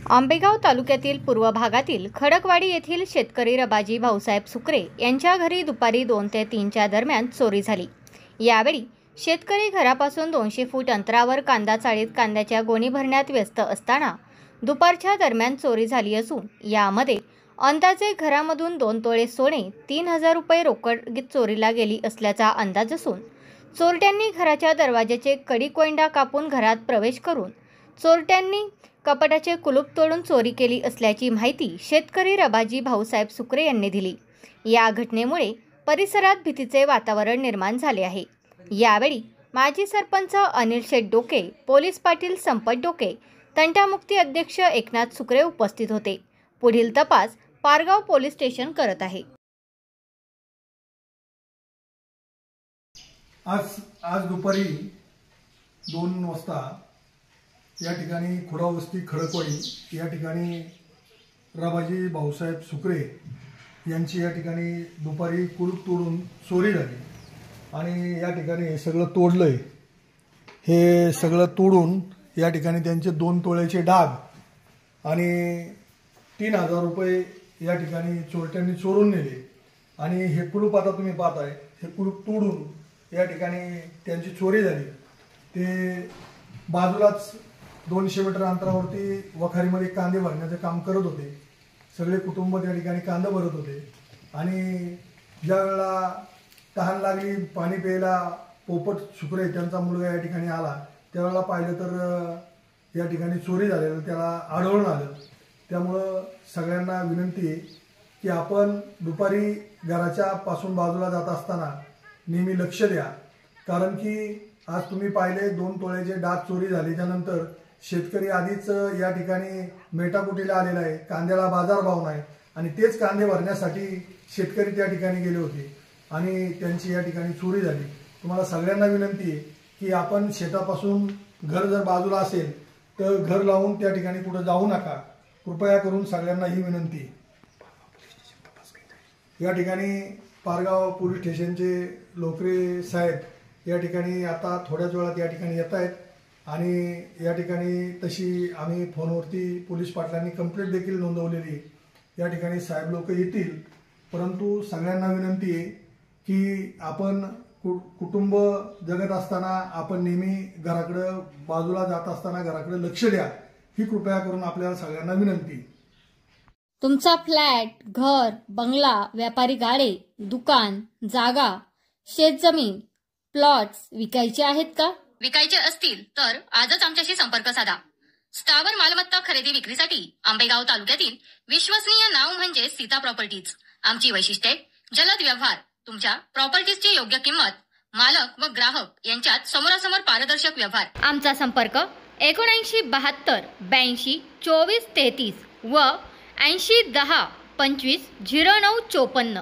आंबेगाव तालुक्यातील पूर्व भागातील खडकवाडी येथील शेतकरी रबाजी भाऊसाहेब सुकरे यांच्या घरी दुपारी 2 ते 3च्या दरम्यान चोरी झाली। यावेळी शेतकरी घरापासून 200 फूट अंतरावर कांदा चाळीत कांद्याच्या गोणी भरण्यात व्यस्त असताना दुपारच्या दरम्यान चोरी झाली असून यामध्ये अंदाजे घरामधून 2 तोळे सोने 3000 रुपये रोकड चोरीला गेली असल्याचा अंदाज असून चोरट्यांनी घराच्या दरवाजाचे कडी कोंडा कापून घरात प्रवेश करून चोरट्यांनी कपाटाचे कुलूप तोडून चोरी केली असल्याची माहिती शेतकरी रबाजी भाऊसाहेब सुकरे यांनी दिली। या घटनेमुळे परिसरात भीतीचे वातावरण निर्माण झाले आहे। यावेळी माजी सरपंच अनिल शेठ डोके, पोलीस पाटील संपत डोके, तंटामुक्ती अध्यक्ष एकनाथ सुकरे उपस्थित होते। पुढील तपास पारगाव पोलीस स्टेशन करत आहे। आज दुपारी 2 वाजता या ठिकाणी खुडावस्ती खडकवाडी या ठिकाणी रबाजी भाऊसाहेब सुकरे यांची या ठिकाणी दुपारी कुलूप तोडून चोरी झाली आणि या ठिकाणी हे सगळं तोडलंय। हे सगळं तोडून या ठिकाणी त्यांचे 2 तोळ्याचे डाग आणि 3000 रुपये या ठिकाणी चोरट्यांनी चोरून नेले आणि हे कुलूप आता तुम्ही पाहताय, हे कुलूप तोडून या ठिकाणी त्यांची चोरी झाली। ते बाजूलाच 200 मीटर अंतरावरती वखारीमध्ये कांदे भरण्याचं काम करत होते। सगळे कुटुंब त्या ठिकाणी कांदा भरत होते आणि ज्या वेळेला तहान लागली पाणी प्यायला पोपट सुकरे त्यांचा मुलगा या ठिकाणी आला, त्यावेळेला पाहिलं तर या ठिकाणी चोरी झालेलं त्याला आढळून आलं। त्यामुळं सगळ्यांना विनंती आहे की आपण दुपारी घराच्या पासून बाजूला जात असताना नेहमी लक्ष द्या, कारण की आज तुम्ही पाहिले 2 तोळ्याचे डाग चोरी झाल्याच्या नंतर शेतकरी आधीच या ठिकाणी मेटाकुटीला आलेला आहे, कांद्याला बाजारभाव नाही आणि तेच कांदे भरण्यासाठी शेतकरी त्या ठिकाणी गेले होते आणि त्यांची या ठिकाणी चोरी झाली। तुम्हाला सगळ्यांना विनंती आहे की आपण शेतापासून घर जर बाजूला असेल तर घर लावून त्या ठिकाणी कुठे जाऊ नका, कृपया करून सगळ्यांना ही विनंती आहे। या ठिकाणी पारगाव पोलीस स्टेशनचे लोकरे साहेब या ठिकाणी आता थोड्याच वेळात या ठिकाणी येत आहेत आणि या ठिकाणी तशी आम्ही फोनवरती पोलीस पाटलांनी कंप्लेंट देखील नोंदवलेली। या ठिकाणी साहेब लोक येतील, परंतु सगळ्यांना विनंती आहे की आपण कुटुंब जगत असताना आपण नेहमी घराकडे बाजूला जात असताना घराकडे लक्ष द्या, ही कृपया करून आपल्याला सगळ्यांना विनंती। तुमचा फ्लॅट, घर, बंगला, व्यापारी गाडे, दुकान, जागा, शेतजमीन, प्लॉट्स विकायचे आहेत का? विकायचे असतील तर आजच आमच्याशी संपर्क साधा। स्थावर मालमत्ता खरेदी विक्रीसाठी आंबेगाव तालुक्यातील विश्वसनीय नाव म्हणजे सीता प्रॉपर्टीज। आमची वैशिष्ट्ये: जलद व्यवहार, तुमच्या प्रॉपर्टीजची योग्य किंमत, मालक व ग्राहक यांच्यात समोरासमोर पारदर्शक व्यवहार। आमचा संपर्क 7972 82 24 33 व 80 10 25 09 54।